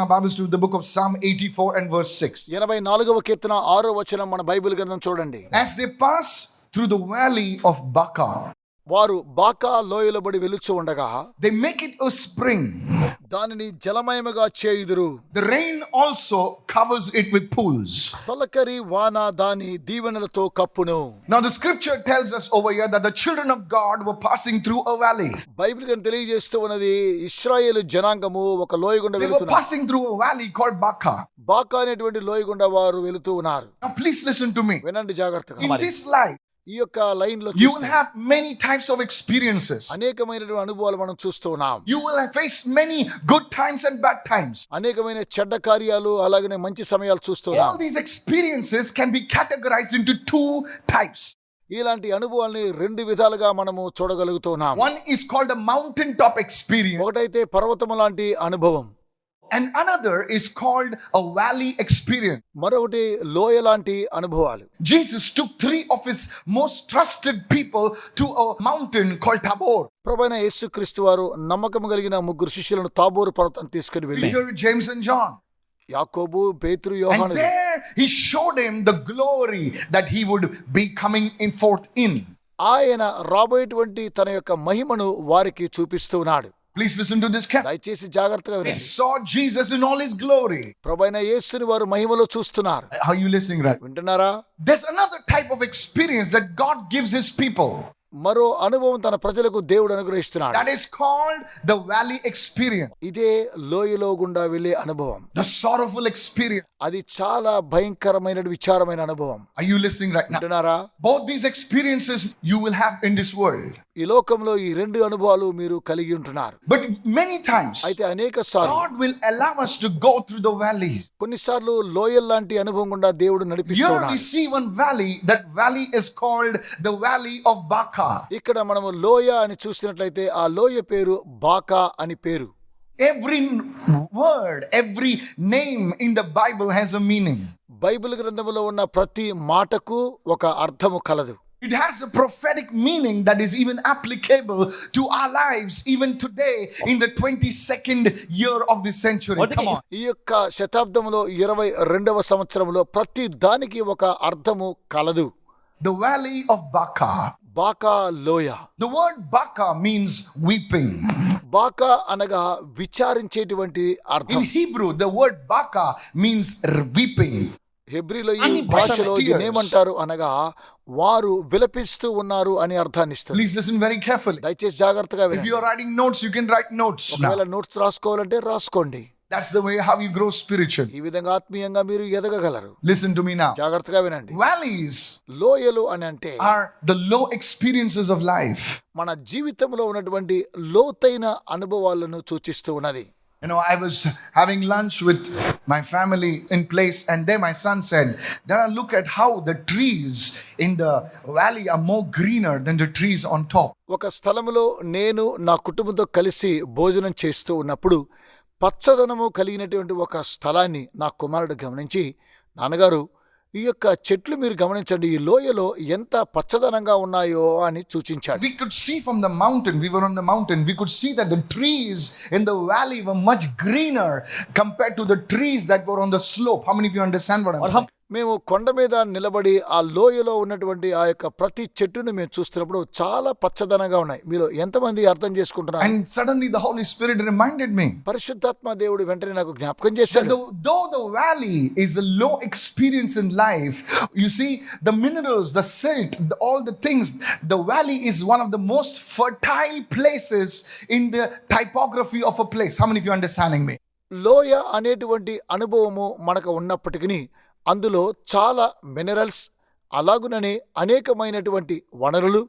our Bibles to the book of Psalm 84 and verse 6. 84వ కీర్తన 6వ వచనం మన బైబిల్ గ్రంథం చూడండి. As they pass through the valley of Baca, వారు బాకా లోయలో బడి వెలుచు ఉండగా they make it a spring. దానిని జలమయముగా చేయుదురు. The rain also covers it with pools. తొలకరి వాన దాని దీవెనలతో కప్పును. Now the scripture tells us over here that the children of God were passing through a valley. Bible గ్రంథం తెలియజేస్తూ ఉన్నది ఇశ్రాయేలు జనాంగము ఒక లోయ గుండా They were వెళుతున్నారు. passing through a valley called Baca. బాకా అనేటువంటి లోయ గుండా వారు వెళుతూ ఉన్నారు. Now please listen to me. వినండి జాగ్రత్తగా. In this life, ఈ యొక్క లైన్ లో you will have many types of experiences. అనేకమైనటువంటి అనుభవాలు మనం చూస్తూ ఉన్నాం. You will have faced many good times and bad times. అనేకమైన చెడ్డ కార్యాలు అలాగనే మంచి సమయాలు చూస్తూ All ఉన్నాం. these experiences can be categorized into two types. ఇలాంటి అనుభవాల్ని రెండు విధాలుగా మనము చూడగలుగుతున్నాం. One is called a mountaintop experience, ఒకటైతే పర్వతము లాంటి అనుభవం, and another is called a valley experience. మరొకటి లోయ లాంటి అనుభవాలు. Jesus took three of his most trusted people to a mountain called Tabor. ప్రభువైన యేసుక్రీస్తు వారు నమ్మకం కలిగిన ముగ్గురు శిష్యులను తాబోరు పర్వతం తీసుకుని వెళ్ళి Peter, James and John. యాకోబు, పేతురు, And యోహాను. there he showed him the glory that he would be coming in forth in. ఆయన రాబోయేటువంటి తన యొక్క మహిమను వారికి చూపిస్తూ ఉన్నాడు. Please listen to this carefully. దయచేసి జాగ్రత్తగా They వినండి. saw Jesus in all his glory. ప్రభువైన యేసుని వారు మహిమలో చూస్తున్నారు. Are you listening right? వింటున్నారా? There's another type of experience that God gives his people. మరో అనుభవం తన ప్రజలకు దేవుడు అనుగ్రహిస్తున్నాడు. That is called the valley experience. ఇదే లోయలో గుండా వెళ్ళే అనుభవం. The sorrowful experience. అది చాలా భయంకరమైన విచారమైన అనుభవం. Are you listening right now? వింటున్నారా? Both these experiences you will have in this world. ఈ లోకంలో ఈ రెండు అనుభవాలు మీరు కలిగి ఉంటున్నారు. But many times అయితే అనేక సార్లు God will allow us to go through the valleys. కొన్నిసార్లు లోయల్ లాంటి అనుభవం గుండా దేవుడు Here we నడిపిస్తున్నాడు. see one valley. That valley is called the valley of Baca. ఇక్కడ మనము లోయ అని చూసినట్లయితే ఆ లోయ పేరు బాకా అని పేరు. Every word, every name in the Bible has a meaning. Bible గ్రంథములో ఉన్న ప్రతి మాటకు ఒక అర్థము కలదు. It has a prophetic meaning that is even applicable to our lives even today in the 22nd year of this century. Come on. ఈ యొక్క శతాబ్దంలో 22వ సంవత్సరంలో ప్రతి దానికి ఒక అర్థము కలదు. The valley of Baca. బాకా లోయ. The word Baca means weeping. బాకా అనగా విచారించేటువంటి అర్థం. In Hebrew, the word Baca means weeping. హెబ్రీలో ఈ భాషలో దీన్ని ఏమంటారు అనగా వారు విలపిస్తూ ఉన్నారు అని అర్థాన్ని ఇస్తుంది. Please listen very carefully. దయచేసి జాగ్రత్తగా If వినండి. you are writing notes, you can write notes now. ఒకవేళ నోట్స్ రాసుకోవాలంటే రాసుకోండి. That's the way how you grow spiritually. ఈ విధంగా ఆత్మీయంగా మీరు ఎదగగలరు. Listen to me now. జాగ్రత్తగా వినండి. Valleys లోయలు అని అంటే are the low experiences of life. మన జీవితంలో ఉన్నటువంటి లోతైన అనుభవాలను సూచిస్తూ ఉన్నది. You know, I was having lunch with my family in place, and there my son said, "Dad, look at how the trees in the valley are more greener than the trees on top." ఒక స్థలములో నేను నా కుటుంబంతో కలిసి భోజనం చేస్తూ ఉన్నప్పుడు పచ్చదనము కలిగినటువంటి ఒక స్థలాన్ని నా కుమారుడు గమనించి, నాన్నగారు ఈ యొక్క చెట్లు మీరు గమనించండి, ఈ లోయలో ఎంత పచ్చదనంగా ఉన్నాయో అని సూచించాడు. We could see from the mountain, we were on the mountain, we could see that the trees in the valley were much greener compared to the trees that were on the slope. How many of you understand what I'm saying? మేము కొండ మీద నిలబడి ఆ లోయలో ఉన్నటువంటి ఆ యొక్క ప్రతి చెట్టును మేము చూస్తున్నప్పుడు చాలా పచ్చదనంగా ఉన్నాయి. మీరు ఎంతమంది అర్థం చేసుకుంటున్నారు? And suddenly the Holy Spirit reminded me, పరిశుద్ధాత్మ దేవుడు వెంటనే నాకు జ్ఞాపకం చేశాడు. though the valley is a low experience in life, you see the minerals, the silt, all the things, the valley is one of the most fertile places in the typography of a place. How many of you understanding me? లోయ అనేటువంటి అనుభవము మనకు ఉన్నప్పటికీ అందులో చాలా minerals, అలాగుననే అనేకమైనటువంటి వనరులు,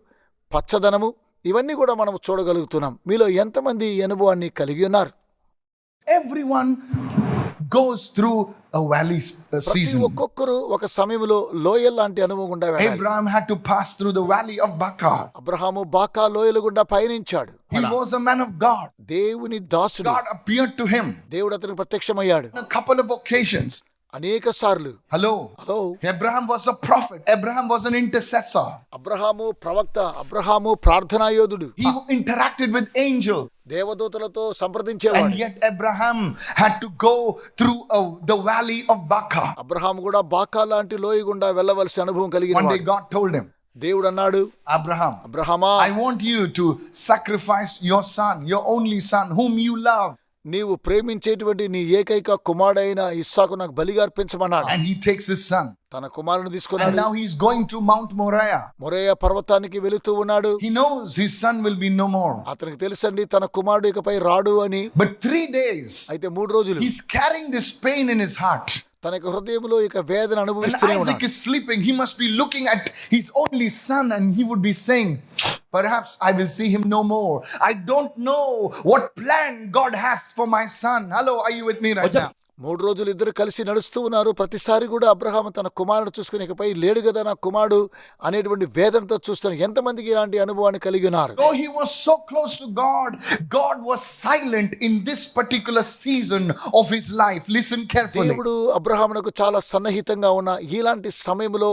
పచ్చదనము ఇవన్నీ కూడా మనం చూడగలుగుతున్నాం. మీలో ఎంతమంది ఈ అనుభవాన్ని కలిగి ఉన్నారు? Everyone goes through a valley season. ఒక్కొక్కరు ఒక సమయంలో లోయ లాంటి అనుభవం గుండా వెళ్ళాలి. Abraham had to pass through the valley of Baca. Abraham బాకా లోయల గుండా పయనించాడు. He was a man of God. దేవుని దాసుడు. God appeared to him దేవుడు అతనికి ప్రత్యక్షమయ్యాడు. on a couple of occasions. అనేక సార్లు. Hello. Hello, Abraham was a prophet. Abraham was an intercessor. Abraham ప్రవక్త, అబ్రహాము ప్రార్థనా యోధుడు. He interacted with angels. దేవదూతలతో And సంప్రదించేవాడు. yet Abraham had to go through the valley of Baca. Abraham కూడా బాకా లాంటి లోయ గుండా వెళ్ళవలసిన అనుభవం కలిగిన One day వాడు. God told him, దేవుడు అన్నాడు, Abraham, అబ్రహామా, I want you to sacrifice your son, your only son, whom you love. నీవు ప్రేమించేటువంటి నీ ఏకైక కుమారుడైన ఇస్సాకు నాకు బలిగా అర్పించమన్నాడు. And he takes his son. తన కుమారుని And తీసుకున్నాడు. now he's going to Mount Moriah. మొరేయ పర్వతానికి వెళుతూ ఉన్నాడు. He knows his son will be no more. అతనికి తెలుసండి తన కుమారుడు ఇకపై రాడు అని. But 3 days, అయితే 3 రోజులు he's carrying this pain in his heart. తన యొక్క హృదయంలో ఇక వేదన When అనుభవిస్తూనే Isaac ఉన్నాడు. is sleeping, he must be looking at his only son and he would be saying, perhaps I will see him no more. I don't know what plan God has for my son. Hello, are you with me right now? 3 రోజులు ఇద్దరు కలిసి నడుస్తూ ఉన్నారు. ప్రతిసారి కూడా అబ్రహాము తన కుమారుడు చూసుకుని ఇకపై లేడు కదా నా కుమారుడు అనేటువంటి వేదనతో చూస్తాను. ఎంతమందికి ఇలాంటి అనుభవాన్ని కలిగి ఉన్నారు? Though he was so close to God, God was silent in this particular season of his life. Listen carefully. దేవుడు అబ్రహామునకు చాలా సన్నిహితంగా ఉన్న ఇలాంటి సమయంలో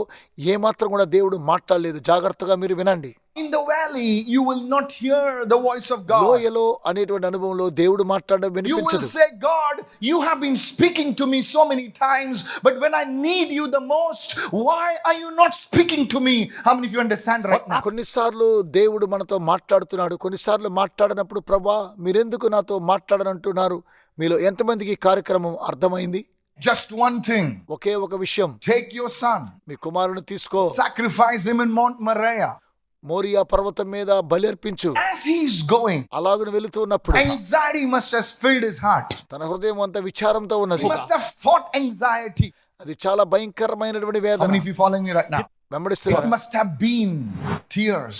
ఏమాత్రం కూడా దేవుడు మాట్లాడలేదు. జాగ్రత్తగా మీరు వినండి. In the valley, you will not hear the voice of God. లోయలో అనేటువంటి అనుభవంలో దేవుడు మాట్లాడడం You will వినిపించదు. say, God, you have been speaking to me so many times, but when I need you the most, why are you not speaking to me? How many of you understand right now? కొన్నిసార్లు దేవుడు మనతో మాట్లాడుతున్నాడు, కొన్నిసార్లు మాట్లాడినప్పుడు ప్రభా మీరెందుకు నాతో మాట్లాడనంటున్నారు? మీలో ఎంతమందికి ఈ కార్యక్రమం అర్థమైంది? Just one thing. ఒకే ఒక విషయం, Take your son, మీ కుమారుని తీసుకో, sacrifice him in Mount Moriah. Morya పర్వతం మీద బలి అర్పించు. As he is going, అలాగున వెళుతున్నప్పుడు anxiety must have filled his heart. తన హృదయం అంతా విచారంతో ఉన్నది. He must have fought anxiety. అది చాలా భయంకరమైనటువంటి How వేదన. many of you following me right now? It వెంబడిస్తున్నారు. must have been tears.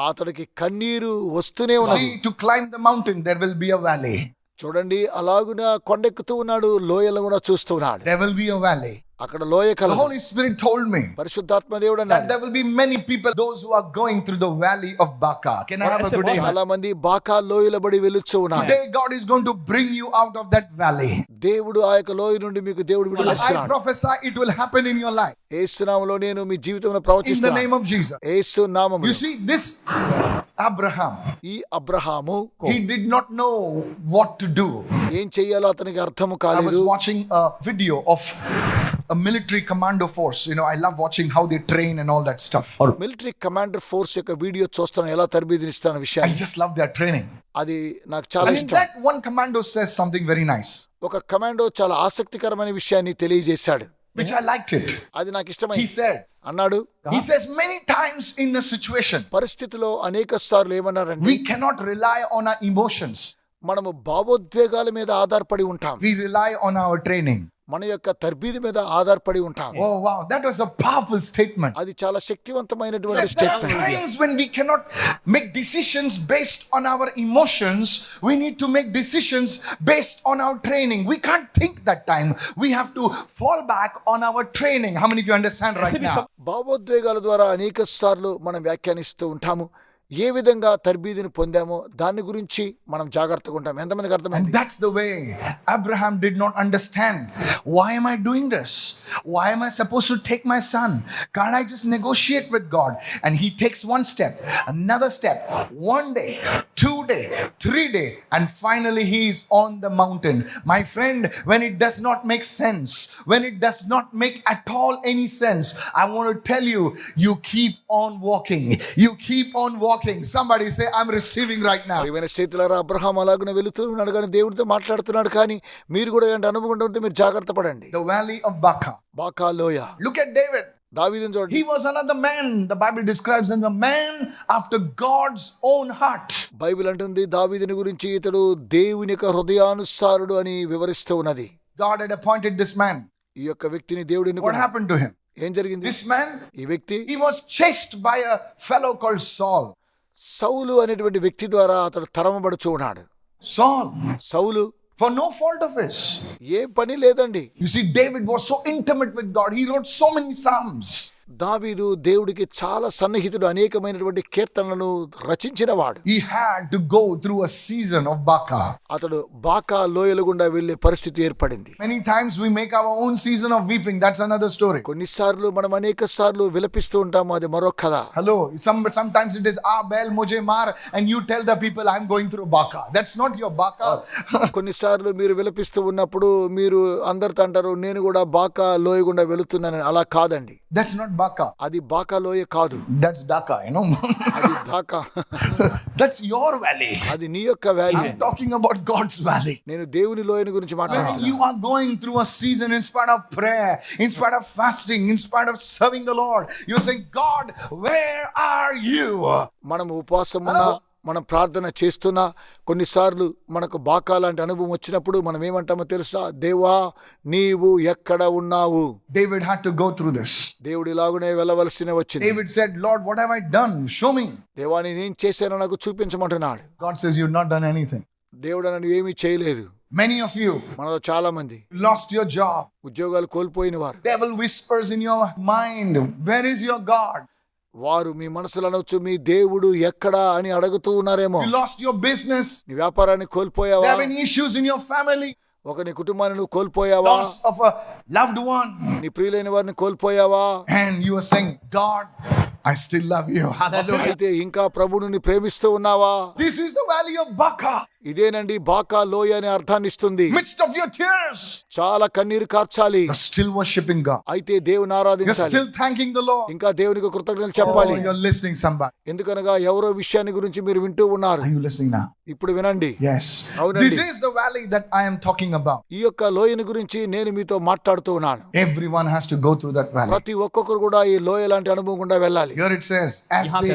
అతడికి కన్నీరు వస్తూనే ఉన్నది. See, to climb the mountain, there will be a valley. చూడండి, అలాగున కొండెక్కుతూ ఉన్నాడు, లోయలు కూడా చూస్తున్నాడు. There will be a valley. అక్కడ లోయ The కలదు. Holy Spirit told me పరిశుద్ధాత్మ దేవుడు that అన్నాడు, there will be many people, those who are going through the valley of Baca. Can I have a good amen? చాలా మంది బాకా లోయల బడి వెలుచు ఉన్నారు. Today God is going to bring you out of that valley. దేవుడు ఆ యొక్క లోయ నుండి మీకు దేవుడు I విడుదలిస్తున్నాడు. prophesy it will happen in your life. యేసు నామములో నేను మీ జీవితంలో In the ప్రవచిస్తున్నాను. name of Jesus. యేసు నామములో. You see, this Abraham, ఈ Abraham he did not know what to do. ఏం చెయ్యాలో అతనికి అర్థము I was కాలేదు. watching a video of a military commando force. You know, I love watching how they train and all that stuff. Military commander force యొక్క video చూస్తాను, ఎలా తరబిదినిస్తాను I విషయాన్ని. just love their training. అది నాకు చాలా And in ఇష్టం. that, one commando says something very nice, ఒక commando చాలా ఆసక్తికరమైన విషయాన్ని తెలియజేశాడు. which I liked it. అది నాకు He ఇష్టమైంది. said, అన్నాడు, he says, many times in a situation, పరిస్థితిలో అనేక సార్లు ఏమన్నారంటే, we cannot rely on our emotions. మనము భావోద్వేగాల మీద ఆధారపడి ఉంటాం, We rely on our training. మన యొక్క తర్బీదు మీద ఆధారపడి ఉంటాం. Oh, wow. That was a powerful statement. అది చాలా శక్తివంతమైనటువంటి Says there are statement. times when we cannot make decisions based on our emotions. We need to make decisions based on our training. We can't think that time. We have to fall back on our training. How many of you understand right now? భావోద్వేగాల ద్వారా అనేక సార్లు మనం వ్యాఖ్యానిస్తూ ఉంటాము. ఏ విధంగా తర్బీదుని పొందామో దాని గురించి మనం జాగ్రత్తగా ఉంటాం. ఎంతమందికి And అర్థమైంది? that's the way Abraham did not understand. Why am I doing this? Why am I supposed to take my son? Can't I just negotiate with God? And he takes one step, another step, 1 day, 2 day, 3 day, and finally he is on the mountain. My friend, when it does not make sense, when it does not make at all any sense, I want to tell you, you keep on walking. You keep on walking. Somebody say, I'm receiving right now. ప్రియమైన స్నేహితులారా, Abraham అలాగనే వెళుతూ ఉన్నాడు కానీ దేవుడితో మాట్లాడుతున్నాడు. కానీ మీరు కూడా ఇలాంటి అనుభవం ఉంటే మీరు జాగ్రత్త పడండి. The valley of Baca. బాకా లోయ. Look at David. దావీదుని చూడండి. He was another man. The Bible describes him as a man after God's own heart. Bible అంటుంది దావీదుని గురించి ఇతడు దేవుని యొక్క హృదయానుసారుడు అని వివరిస్తూ ఉన్నది. God had appointed this man. ఈ యొక్క వ్యక్తిని దేవుడు What ఎన్నుకున్నాడు. happened to him? ఏం జరిగింది? This man, ఈ వ్యక్తి he was chased by a fellow called Saul. సౌలు అనేటువంటి వ్యక్తి ద్వారా అతడు తరమబడుచు ఉన్నాడు. Saul, Saul for no fault of his. ఏ పని లేదండి. You see, David was so intimate with God. He wrote so many psalms. దావీదు దేవుడికి చాలా సన్నిహితుడు, అనేకమైనటువంటి కీర్తనలను రచించినవాడు. He had to go through a season of Baca. అతడు బాకా లోయల గుండా వెళ్లే పరిస్థితి ఏర్పడింది. Many times we make our own season of weeping. That's another story. కొన్నిసార్లు మనం అనేక సార్లు విలపిస్తూ ఉంటాము, అది మరో కథ. Hello. Sometimes it is Bel mujhe maar, and you tell the people I'm going through Baca. That's not your Baca. కొన్నిసార్లు మీరు విలపిస్తూ ఉన్నప్పుడు మీరు అందరితో అంటారు, నేను కూడా బాకా లోయ గుండా వెళుతున్నానని. అలా కాదండి, That's not Baca. అది బాకా లోయ కాదు, That's Dhaka, you know. అది ఢాకా. That's your valley. అది నీ యొక్క valley. I'm talking about God's valley. నేను దేవుని లోయని గురించి When మాట్లాడుతున్నాను. you are going through a season in spite of prayer, in spite of fasting, in spite of serving the Lord, you're saying, God, where are you? మనం ఉపవాసం ఉన్నా, మనం ప్రార్థన చేస్తున్నా, కొన్నిసార్లు మనకు బాకా లాంటి అనుభవం వచ్చినప్పుడు మనం ఏమంటామో తెలుసా? దేవా, నీవు ఎక్కడ ఉన్నావు? David had to go through this. దేవుడు ఇలాగునే వెళ్ళవలసిన వచ్చింది. David said, Lord, what have I done? Show me. దేవా, నేను చేశానో నాకు చూపించమంటున్నాడు. God says, you've not done anything. దేవుడు నన్ను ఏమీ చేయలేదు. Many of you మనలో చాలా మంది lost your job. ఉద్యోగాలు కోల్పోయిన వారు. Devil whispers in your mind, where is your God? వారు మీ మనసులో అనొచ్చు, మీ దేవుడు ఎక్కడా అని అడుగుతూ ఉన్నారేమో. You lost your business. నీ వ్యాపారాన్ని కోల్పోయావా? There have been issues in your family. ఒక నీ కుటుంబాన్ని నువ్వు కోల్పోయావా? Loss of a loved one. నీ ప్రియులైన వారిని కోల్పోయావా? And you are saying, God, I still love you. Hallelujah. అయితే ఇంకా ప్రభువుని ప్రేమిస్తూ ఉన్నావా? This is the valley of Baca. ఇదేనండి బాకా లోయ అనే అర్థాన్ని ఇస్తుంది. Midst of your tears, చాలా కన్నీరు కార్చాలి, you're still worshiping God. అయితే దేవుని You're ఆరాధించాలి, still thanking the Lord. ఇంకా దేవునికి కృతజ్ఞతలు చెప్పాలి. Oh, you're listening, somebody. ఎందుకనగా ఎవరో విషయాన్ని గురించి మీరు వింటూ ఉన్నారు. Are you listening now? ఇప్పుడు వినండి. Yes. అవునండి. This is the valley that I am talking about. ఈ యొక్క లోయని గురించి నేను మీతో మాట్లాడుతూ ఉన్నాను. Everyone has to go through that valley. ప్రతి ఒక్కొక్కరు కూడా ఈ లోయ లాంటి అనుభవం గుండా వెళ్ళాలి. Here it says, as they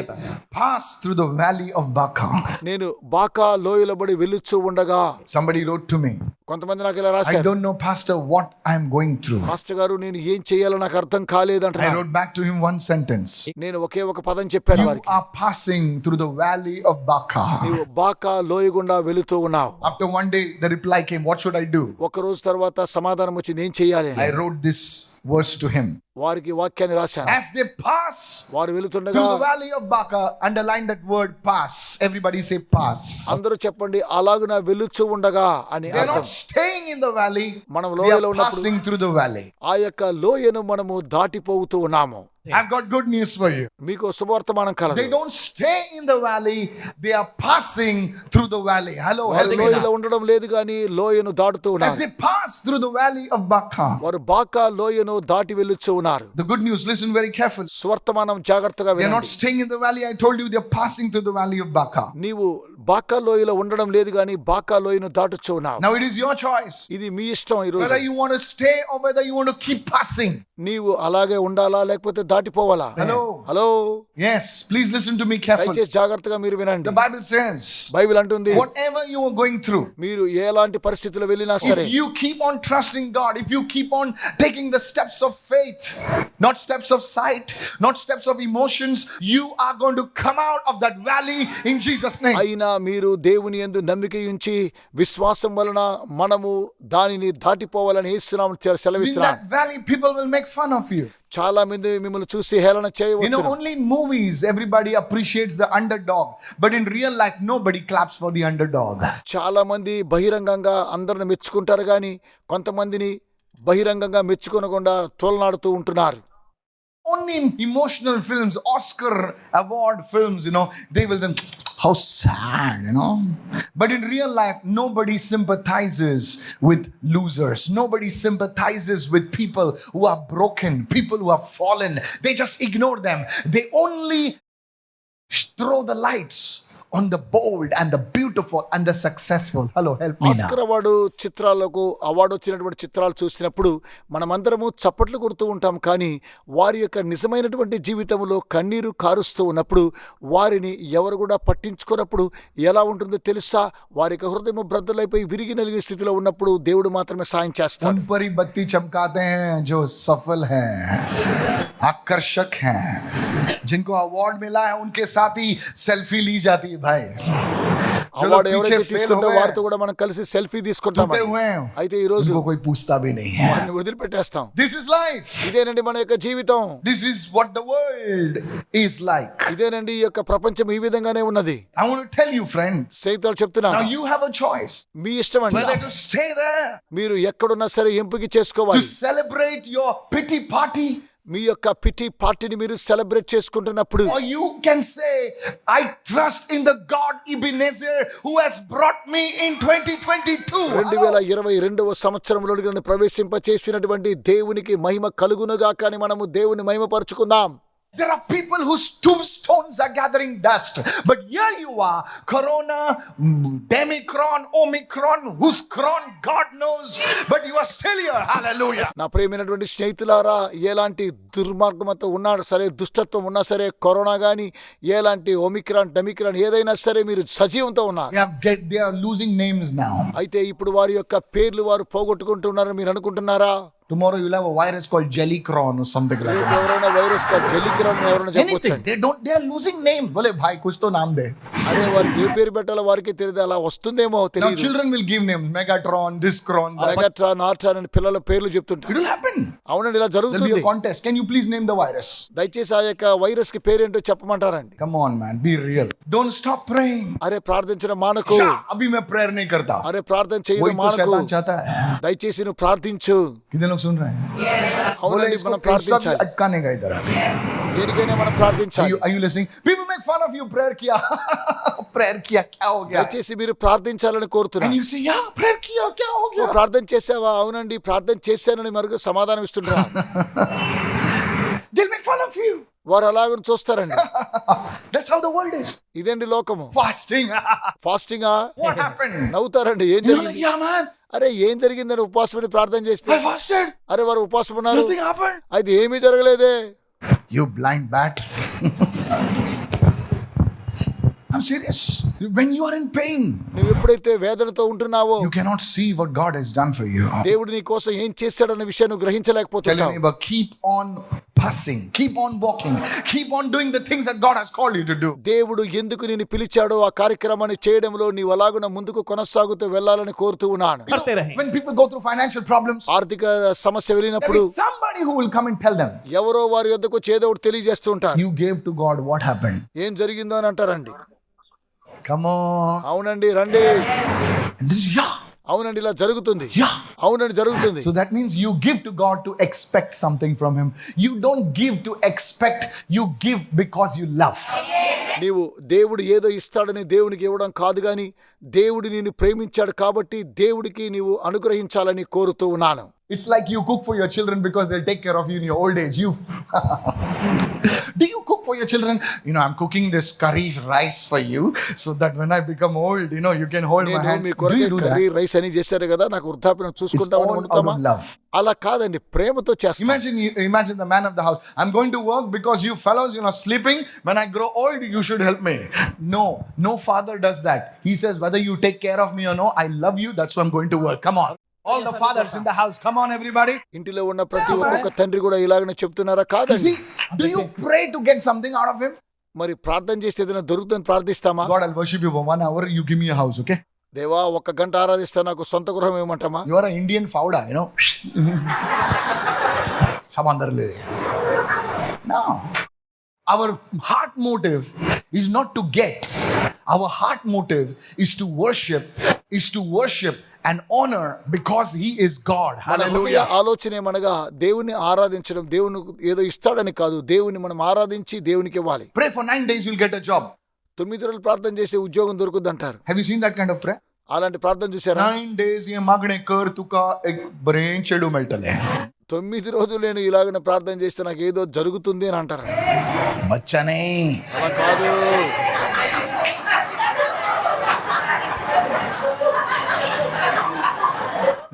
pass through the valley of Baca. నేను బాకా లోయలో బడి వెళ్ళుచూ ఉండగా, Somebody wrote to me, కొంతమంది నాకు ఇలా I రాశారు, don't know, Pastor, what I'm going through. Master గారు, నేను ఏం చేయాలో నాకు అర్థం కాలేదంట. I wrote back to him one sentence. నేను ఒకే ఒక పదం చెప్పాను You వారికి, are passing through the valley of Baca. నీవు బాకా లోయ గుండా వెళుతూ ఉన్నావు. After one day, the reply came, what should I do? ఒక రోజు తర్వాత సమాధానం వచ్చింది, ఏం చెయ్యాలి? I wrote this verse to him. వారికి వాక్యాన్ని రాశాను. As they pass వారు వెళుతుండగా, through the valley of Baca, underline that word pass. Everybody say pass. అందరూ చెప్పండి, అలాగున వెళుచూ ఉండగా అని They're అర్థం. not staying in the valley. మనం They లోయలో are ఉన్నప్పుడు passing through the valley. ఆ యొక్క లోయను మనము దాటిపోతూ ఉన్నాము. I've got good news for you. మీకు శుభవర్తమానం కలదు. They don't stay in the valley. They are passing through the valley. Hello, వారు help me లోయలో now. ఉండడం లేదు కానీ లోయను దాటుతూ As ఉన్నారు. they pass through the valley of Baca. వారు బాకా లోయను దాటి వెళ్ళుచూ ఉన్నారు. The good news, listen very carefully. స్వర్తమానం జాగ్రత్తగా They're not వినండి. staying in the valley. I told you they're passing through the valley of Baca. నీవు బాకా లోయలో ఉండడం లేదు కానీ బాకా లోయను దాటుచూ ఉన్నావు. Now it is your choice ఇది మీ ఇష్టం. ఈ రోజు whether you want to stay or whether you want to keep passing. నీవు అలాగే ఉండాలా లేకపోతే దాటిపోవాలా? Hello. Hello, Yes, please listen to me carefully. దయచేసి జాగ్రత్తగా మీరు వినండి. The Bible says, బైబిల్ అంటుంది, whatever you are going through, మీరు ఎలాంటి పరిస్థితుల్లో వెళ్ళినా సరే, if you keep on trusting God, if you keep on taking the steps of faith, not steps of sight, not steps of emotions, you are going to come out of that valley in Jesus' name. అయినా మీరు దేవుని యందు నమ్మిక ఉంచి విశ్వాసం వలన మనము దానిని దాటిపోవాలని యేసునామమున In సెలవిస్తున్నాను. that valley, people will make fun of you. చాలా మంది మిమ్మల్ని చూసి హేళన You చేయవచ్చు. know, only in movies everybody appreciates the underdog, but in real life nobody claps for the underdog. చాలా మంది బహిరంగంగా అందరిని మెచ్చుకుంటారు కానీ కొంతమందిని బహిరంగంగా మెచ్చుకొనకుండా తోలనాడుతూ ఉంటున్నారు. Only in emotional films, Oscar award films, they will say, how sad, But in real life, nobody sympathizes with losers. Nobody sympathizes with people who are broken, people who have fallen. They just ignore them. They only throw the lights on the bold and the beautiful and the successful. Hello, help me Oscar now. Award చిత్రాలకు award వచ్చినటువంటి చిత్రాలు చూసినప్పుడు మనమందరము చప్పట్లు కొడుతూ ఉంటాం కానీ వారి యొక్క నిజమైనటువంటి జీవితంలో కన్నీరు కారుస్తూ ఉన్నప్పుడు వారిని ఎవరు కూడా పట్టించుకున్నప్పుడు ఎలా ఉంటుందో తెలుసా? వారి యొక్క హృదయం బ్రద్దలైపోయి విరిగి నలిగిన స్థితిలో ఉన్నప్పుడు దేవుడు మాత్రమే సాయం చేస్తాడు. उन पर ही बत्ती चमकाते हैं जो सफल हैं, आकर्षक हैं, जिनको अवार्ड मिला है उनके साथ ही सेल्फी ली जाती है भाई. అవార్డు पीछे ఎవరైతే fail తీసుకుంటే हो गए, వారితో కూడా మనం కలిసి సెల్ఫీ తీసుకుంటాం. छुपे हुए हैं, అయితే ఈ రోజు उनको कोई पूछता भी नहीं है. వారిని వదిలిపెట్టేస్తాం. This is life. ఇదేనండి మన యొక్క జీవితం. This is what the world is like. ఇదేనండి ఈ యొక్క ప్రపంచం ఈ విధంగానే ఉన్నది. I want to tell you, friend, స్నేహితులు now చెప్తున్నాను, you have a choice మీ ఇష్టం అండి. whether to stay there, మీరు ఎక్కడున్నా సరే ఎంపిక to చేసుకోవాలి. celebrate your pity party, మీ యొక్క పిటి పార్టీని మీరు సెలబ్రేట్ చేసుకుంటున్నప్పుడు, or you can say, I trust in the God Ebenezer who has brought me in 2022. 2022వ సంవత్సరంలోకి నన్ను ప్రవేశింపచేసినటువంటి దేవునికి మహిమ కలుగునుగా కానీ మనము దేవుని మహిమపరుచుకుందాం. There are people whose tombstones are gathering dust, but here you are, Corona, Demicron, Omicron, whose cron God knows, but you are still here. Hallelujah. నా ప్రియమైనటువంటి స్నేహితులారా, ఎలాంటి దుర్మార్గంతో ఉన్నా సరే, దుష్టత్వం ఉన్నా సరే, కరోనా కానీ ఎలాంటి ఒమిక్రాన్ డెమిక్రాన్ ఏదైనా సరే మీరు సజీవంతో ఉన్నారు. They are losing names now. అయితే ఇప్పుడు వారి యొక్క పేర్లు వారు పోగొట్టుకుంటున్నారని మీరు అనుకుంటున్నారా? Tomorrow you'll have a virus called Jellycron or something like రేపు that. ఎవరైనా వైరస్ జెలిక్రాన్ ఎవరైనా Anything. చెప్పొచ్చండి. They are losing names. Bole bhai kuch to naam de. అరే వారికి ఏ పేరు పెట్టాలో వారికి తెలియదు, అలా వస్తుందేమో Now తెలియదు. children will give names. Megatron, this cron. Megatron, ఆర్ట్రాన్ అని పిల్లల పేర్లు చెప్తుంటారు. It will happen. అవునండి, ఇలా There'll be జరుగుతుంది. a contest. Can you please name the virus? దయచేసి ఆ యొక్క వైరస్ కి పేరేంటో చెప్పమంటారండి. Come on, man. Be real. Don't stop praying. అరే ప్రార్థించిన మానకు. क्या? अभी मैं prayer नहीं करता. అరే ప్రార్థన वही చేయడం तो మానకు. शैतान चाहता है. దయచేసి నువ్వు ప్రార్థించు. कितने लोग सुन रहे हैं? बोले అవునండి, इसको మనం सब ప్రార్థించాలి. अटकाने का इधर अभी. దేనికైనా మనం ప్రార్థించాలి. Are you listening? People make fun of you. Prayer किया. prayer किया क्या हो गया? దయచేసి మీరు ప్రార్థించాలని And కోరుతున్నాను. you say, yeah, prayer किया क्या हो నువ్వు गया? ప్రార్థన చేసావా? అవునండి ప్రార్థన చేశానని మరొక సమాధానం ఇస్తుంటారు. They'll make fun of you. వారు అలాగ చూస్తారండి. That's how the world is. ఇదేంటి లోకము. Fasting. ఫాస్టింగా What happened? నవ్వుతారండి. ఏం You're like, జరిగింది? yeah, man. అరే ఏం జరిగిందని ఉపవాసమని ప్రార్థన చేస్తే, I fasted. అరే వారు ఉపవాసం ఉన్నారు, Nothing happened. అది ఏమీ జరగలేదే. You blind bat. I'm serious. When you are in pain, నువ్వు ఎప్పుడైతే వేదనతో ఉంటున్నావో you cannot see what God has done for you. దేవుడు నీ కోసం ఏం చేశాడన్న విషయాన్ని నువ్వు Tell your గ్రహించలేకపోతున్నావు. neighbor, keep on passing, keep on walking, keep on doing the things that God has called you to do. దేవుడు ఎందుకు నిన్ను పిలిచాడో ఆ కార్యక్రమాన్ని చేయడంలో నీవు అలాగున ముందుకు కొనసాగుతూ వెళ్ళాలని కోరుతూ ఉన్నాను. When people go through financial problems, ఆర్థిక సమస్య there వెళ్ళినప్పుడు is somebody who will come and tell them, ఎవరో వారి యొద్దకు చేదోడు తెలియజేస్తూ ఉంటారు. you gave to God, what happened? ఏం జరిగిందో అని అంటారండి. Come on. అవునండి రండి. And this is, yeah, అవునండి ఇలా జరుగుతుంది. yeah. అవునండి జరుగుతుంది. So that means you give to God to expect something from Him. You don't give to expect, you give because you love. నీవు దేవుడు ఏదో ఇస్తాడని దేవునికి ఇవ్వడం కాదు గాని దేవుడు నిన్ను ప్రేమించాడు కాబట్టి దేవుడికి నీవు అనుగ్రహించాలని కోరుతూ ఉన్నాను. It's like you cook for your children because they'll take care of you in your old age. Do you cook for your children? You know, I'm cooking this curry rice for you so that when I become old, you know, you can hold my నేను hand. Me Do కొరకే you do curry that? Rice అని చేశారు కదా, నాకు వృద్ధాప్యం It's చూసుకుంటామని all out వండుతామా? of love. అలా కాదండి, ప్రేమతో చేస్తాం. Imagine the man of the house. I'm going to work because you fellows, you know, sleeping. When I grow old, you should help me. No father does that. He says, whether you take care of me or no, I love you. That's why I'm going to work. Come on. All the fathers in the house. Come on, everybody. ఇంటిలో ఉన్న ప్రతి ఒక్కొక్క తండ్రి కూడా ఇలాగనే చెప్తున్నారా? కాదండి. See, do you pray to get something out of him? మరి ప్రార్థన చేస్తే ఏదైనా దొరుకుతుందని ప్రార్థిస్తామా? God, I'll worship you for 1 hour. You give me a house, okay? దేవా 1 గంట ఆరాధిస్తా, నాకు సొంత గృహం ఏమంటామా? You are an Indian fauda, you know. Samandar le. No. Our heart motive is not to get. Our heart motive is to worship and honor because He is God. మన హృదయ Hallelujah. ఆలోచన ఏమనగా దేవుని ఆరాధించడం, దేవుని ఏదో ఇస్తాడని కాదు, దేవుని మనం ఆరాధించి దేవునికి ఇవ్వాలి. Pray for 9 days, you'll get a job. 9 రోజులు ప్రార్థన చేస్తే ఉద్యోగం దొరుకుద్ది అంటారు. Have you seen that kind of prayer? అలాంటి ప్రార్థన చూసారా? 9 days ye magne kar tuka ek brain chedu meltale. 9 రోజులు నేను ఇలాగనే ప్రార్థన చేస్తే నాకు ఏదో జరుగుతుంది అని అంటారు. Bachcha nahi. అలా కాదు.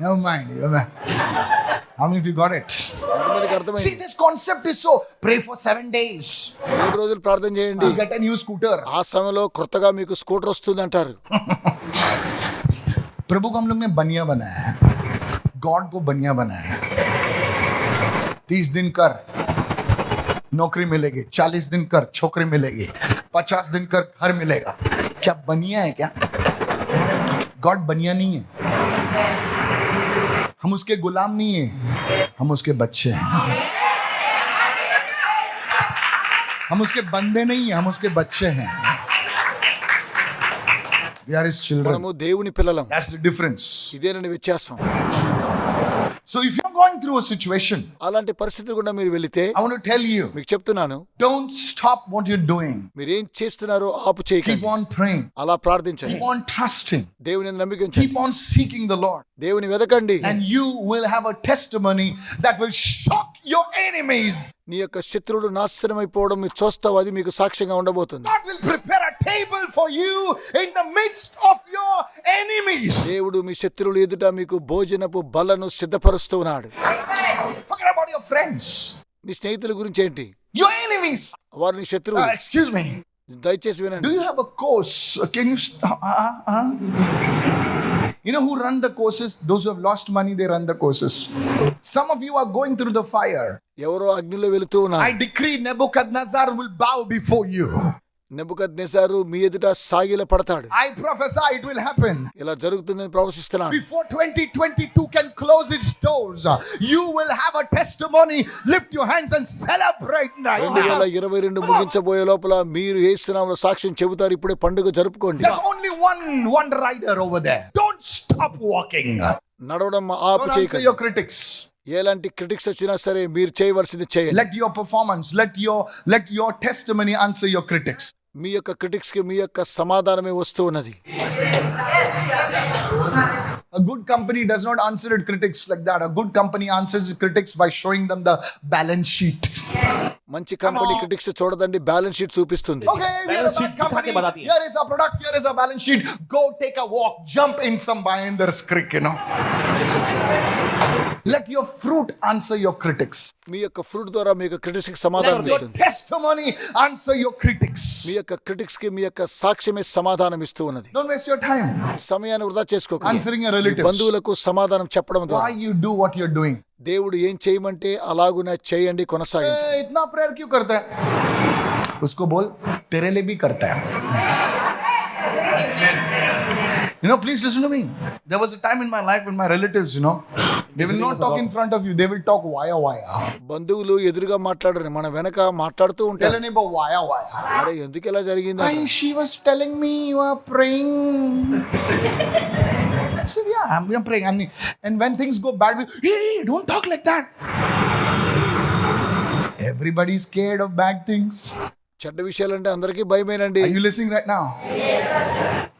Never mind. How many of you got it? ఎంతమందికి See, అర్థమైంది? this concept is so. Pray for 7 days. 7 రోజులు ప్రార్థన చేయండి, You get a new scooter. ఆ సమయంలో కొత్తగా మీకు స్కూటర్ వస్తుంది అంటారు. प्रभु को हम लोग ने बनिया बनाया है. गॉड को बनिया बनाया है. 30 दिन कर, नौकरी मिलेगी. 40 दिन कर, छोकरी मिलेगी. 50 दिन कर, घर मिलेगा. क्या बनिया है क्या? गॉड बनिया नहीं है, हम उसके गुलाम नहीं है, हम उसके बच्चे हैं। हम उसके बंदे नहीं हैं, हम उसके बच्चे हैं। We are his children. మనము దేవుని పిల్లలం. That's the difference. ఇదేనండి వ్యత్యాసం. So if you're going through a situation, అలాంటి పరిస్థితులు కూడా మీరు వెళితే I want to tell you, మీకు చెప్తున్నాను, don't stop what you're doing. మీరేం చేస్తున్నారో ఆపు Keep చేయకండి. on praying. అలా ప్రార్థించండి. Keep on trusting. దేవుని నమ్మికించండి. Keep on seeking the Lord. దేవుని వెదకండి. And you will have a testimony that will shock your enemies. నీ యొక్క శత్రువులు నాశనమైపోవడం మీరు చూస్తావు, అది మీకు సాక్ష్యంగా ఉండబోతుంది. God will prepare a table for you in the midst of your enemies. దేవుడు మీ శత్రువుల ఎదుట మీకు భోజనపు బలను సిద్ధపరుస్తూ ఉన్నాడు. Forget about your friends. నీ స్నేహితుల గురించి ఏంటి? Your enemies. వారు నీ శత్రువులు. Excuse me. దయచేసి Do వినండి. you have a course? Can you... You know who run the courses? Those who have lost money, they run the courses. Some of you are going through the fire. ఎవరో అగ్నిలో వెళుతూ I ఉన్నారు. decree Nebuchadnezzar will bow before you. నెబుకద్నెజారు మీ ఎదుట సాగిల పడతాడు. I prophesy it will happen. ఇలా జరుగుతుందని ప్రవచిస్తున్నాను. Before 2022 can close its doors, you will have a testimony. Lift your hands and celebrate right now. 2022 ముగించబోయే లోపల మీరు యేసునామములో సాక్ష్యం చెబుతారు. ఇప్పుడే పండుగ జరుపుకోండి. There's only one rider over there. Don't stop walking. నడవడం ఆపు Don't answer చేయకండి. your critics. ఎలాంటి క్రిటిక్స్ వచ్చినా సరే మీరు చేయవలసింది చేయండి. Let your performance, let your testimony answer your critics. మీ యొక్క క్రిటిక్స్ కి మీ యొక్క సమాధానమే వస్తూ ఉన్నది. A good company does not answer its critics like that. A good company answers its critics by showing them the balance sheet. మంచి company critics చూడదండి, balance sheet చూపిస్తుంది. Okay, we are a bad company. Here is our product, here is a balance sheet. Go take a walk, jump in some Mahendra's creek, you know. Let your fruit answer your critics. మీ యొక్క fruit ద్వారా మీ యొక్క critics కి సమాధానం Let your ఇస్తుంది. testimony answer your critics. మీ యొక్క critics కి మీ యొక్క సాక్ష్యమే సమాధానం ఇస్తూ ఉన్నది. Don't waste your time సమయాన్ని వృధా చేసుకోకండి. answering your relatives. బంధువులకు సమాధానం చెప్పడం Why ద్వారా you do what you're doing? దేవుడు ఏం చేయమంటే అలాగున చేయండి, కొనసాగించండి. इतना प्रेयर क्यों करता है? उसको बोल तेरे लिए भी करता है. You know, please listen to me. There was a time in my life when my relatives, you know, they will not talk in front of you. They will talk waya. బంధువులు ఎదురుగా మాట్లాడరు, మన వెనక మాట్లాడుతూ ఉంటారు. Tell any about waya. అరే ఎందుకు ఇలా జరిగింది? She was telling me you are praying. I said, yeah, I'm praying. And when things go bad, hey, don't talk like that. Everybody's scared of bad things. చెడ్డ విషయాలంటే అందరికీ భయమేనండి. Are you listening right now?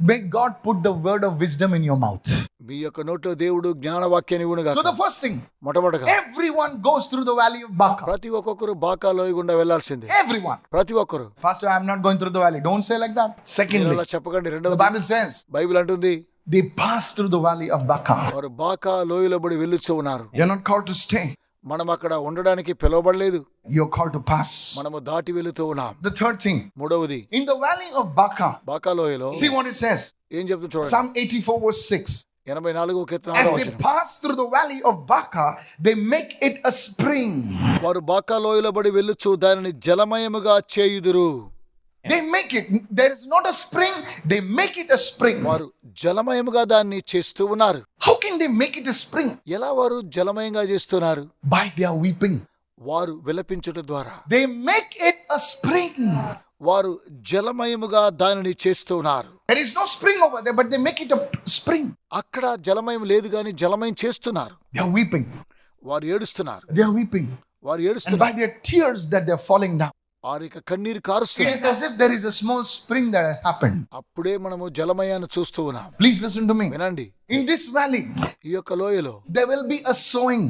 May God put the word of wisdom in your mouth. మీ యొక్క నోట్లో దేవుడు జ్ఞానవాక్యాన్ని ఇవ్వనుగా. So the first thing, మొట్టమొదటిగా everyone goes through the valley of Baca. ప్రతి ఒక్కొక్కరు బాకా లోయ గుండా వెళ్లాల్సిందే. Everyone. ప్రతి ఒక్కరు. Pastor, I'm not going through the valley. Don't say like that. Secondly, ఇలా చెప్పకండి. the రెండవది Bible says బైబిల్ అంటుంది they passed through the valley of Baca. వారు బాకా లోయలో పడి వెళ్ళుచూ ఉన్నారు. You're not called to stay. మనం అక్కడ ఉండడానికి పిలువబడలేదు, You're called to pass. మనము దాటి వెళుతూ ఉన్నాం. The third thing, మూడవది in the valley of Baca, బాకా లోయలో see what it says. ఏం చెప్తుంది చూడండి. Psalm 84 verse 6. 84వ కీర్తన As 6వ they వచనం. pass through the valley of Baca, they make it a spring. వారు బాకా లోయలో పడి వెళ్ళుచు దానిని జలమయముగా చేయుదురు. They make it. There is not a spring. They make it a spring. వారు జలమయముగా దాన్ని చేస్తూ ఉన్నారు. How can they make it a spring? ఎలా వారు జలమయంగా చేస్తున్నారు? By their weeping. వారు విలపించుట ద్వారా. They make it a spring. వారు జలమయముగా దానిని చేస్తూ ఉన్నారు. There is no spring over there, but they make it a spring. అక్కడ జలమయం లేదు గాని జలమయం చేస్తున్నారు. They are weeping. వారు ఏడుస్తున్నారు. They are weeping. వారు And by ఏడుస్తున్నారు. their tears that they are falling down. వారి యొక్క కన్నీరు It కారుస్తున్నారు. is as if there is a small spring that has happened. అప్పుడే మనము జలమయాన్ని చూస్తూ ఉన్నాం. Please listen to me. వినండి, In this valley, ఈ యొక్క లోయలో there will be a sowing.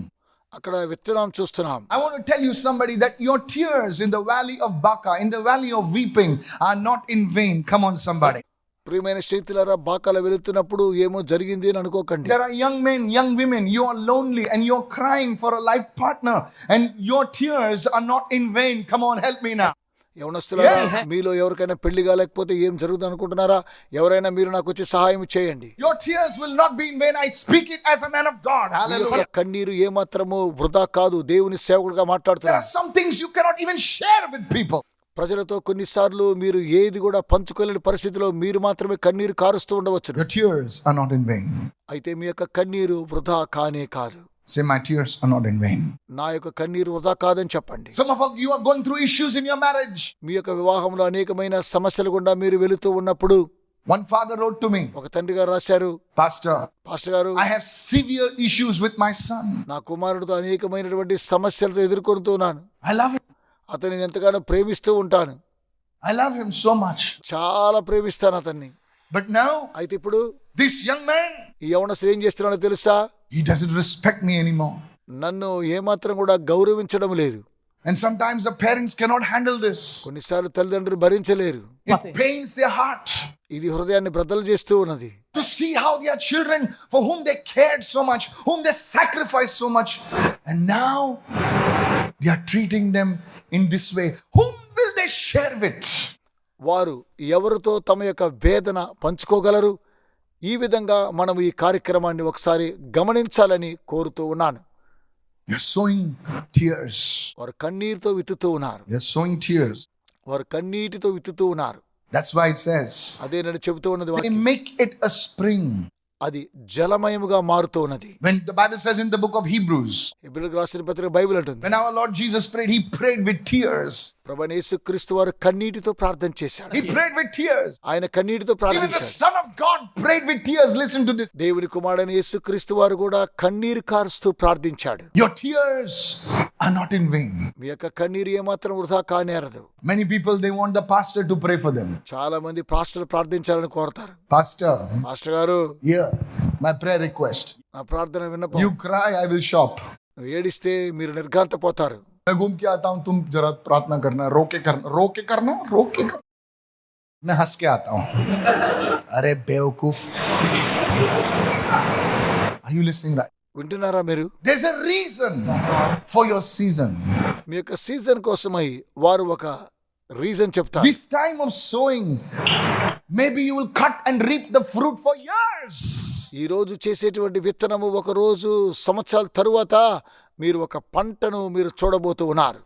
అక్కడ విత్తనం చూస్తున్నాం. I want to tell you somebody that your tears in the valley of Baca, in the valley of weeping, are not in vain. Come on, somebody. ప్రియమైన స్నేహితులారా, బాకాల వెళుతున్నప్పుడు ఏమో జరిగింది అని అనుకోకండి. There are young men, young women, you are lonely and you're crying for a life partner, and your tears are not in vain. Come on, help me now. యవనస్తులారా, Yes. మీలో ఎవరికైనా పెళ్లి కాలేకపోతే ఏం జరుగుతుంది అనుకుంటున్నారా? ఎవరైనా మీరు నాకు వచ్చి సహాయం చేయండి. Your tears will not be in vain. I speak it as a man of God. ఈ యొక్క Hallelujah. కన్నీరు ఏమాత్రము వృధా కాదు. దేవుని సేవకుడిగా There are మాట్లాడుతున్నారు. some things you cannot even share with people. ప్రజలతో కొన్నిసార్లు మీరు ఏది కూడా పంచుకోలేని పరిస్థితిలో మీరు మాత్రమే కన్నీరు కారుస్తూ ఉండవచ్చు. Your tears are not in vain. అయితే మీ యొక్క కన్నీరు వృధా కానే కాదు. Say, my tears are not in vain. నా యొక్క కన్నీరు వృధా కాదని చెప్పండి. Some of you are going through issues in your marriage. మీ యొక్క వివాహంలో అనేకమైన సమస్యలు గుండా మీరు వెళుతూ ఉన్నప్పుడు One father wrote to me, ఒక తండ్రి గారు రాశారు, పాస్టర్ గారు, I have severe issues with my son. నా కుమారుడితో అనేకమైనటువంటి సమస్యలతో ఎదుర్కొంటున్నాను. I love him. అతన్ని ఎంతగానో ప్రేమిస్తూ ఉంటాను. I love him so much. చాలా ప్రేమిస్తాను అతన్ని. But now, అయితే ఇప్పుడు this young man, ఈ యవనస్తుడు ఏం చేస్తున్నాడో తెలుసా? he doesn't respect me anymore. నన్ను ఏమాత్రం కూడా గౌరవించడం లేదు. And sometimes the parents cannot handle this. కొన్నిసార్లు తల్లిదండ్రులు భరించలేరు. It pains their heart ఇది హృదయాన్ని బ్రద్దలు చేస్తూ ఉన్నది. to see how their children, for whom they cared so much, whom they sacrificed so much, and now they are treating them in this way. Whom will they share with? వారు ఎవరితో తమ యొక్క వేదన పంచుకోగలరు? ఈ విధంగా మనం ఈ కార్యక్రమాన్ని ఒకసారి గమనించాలని కోరుతూ ఉన్నాను. You're sowing tears. వారు కన్నీటితో విత్తుతూ ఉన్నారు. You're sowing tears. వారు కన్నీటితో విత్తుతూ ఉన్నారు. That's why it says, అదే నేను చెబుతూ ఉన్నది they వాక్యం. make it a spring. అది జలమయముగా మారుతూ ఉన్నది. When the Bible says in the book of Hebrews, హెబ్రీయులకు రాసిన పత్రిక బైబిల్ అంటుంది, when our Lord Jesus prayed, he prayed with tears. ప్రభువైన యేసుక్రీస్తు వారు కన్నీటితో ప్రార్థన చేశాడు. He prayed with tears. ఆయన కన్నీటితో Even the ప్రార్థించాడు. Son of God prayed with tears. Listen to this. దేవుని కుమారుడైన యేసుక్రీస్తు వారు కూడా కన్నీరు కారుస్తూ ప్రార్థించాడు. Your tears are not in vain. మీ యొక్క కన్నీరు ఏమాత్రం వృధా కానేరదు. Many people, they want the pastor to pray for them. చాలా మంది పాస్టర్లు ప్రార్థించాలని కోరుతారు. Pastor గారు, here, my prayer request. నా ప్రార్థన విన్నపం. You cry, I will shop. నువ్వు ఏడిస్తే మీరు నిర్ఘాంతపోతారు. मैं घूम के आता हूँ, तुम जरा प्रार्थना करना, रोके करना. मैं हंस के आता हूँ. अरे बेवकूफ. Are you listening right? వింటున్నారా మీరు? There's a reason for your season. మీ యొక్క సీజన్ కోసమై వారు ఒక రీజన్ చెప్తారు. This time of sowing, maybe you will cut and reap the fruit for years. ఈ రోజు చేసేటువంటి విత్తనము ఒక రోజు సంవత్సరాల తరువాత మీరు ఒక పంటను మీరు చూడబోతూ ఉన్నారు.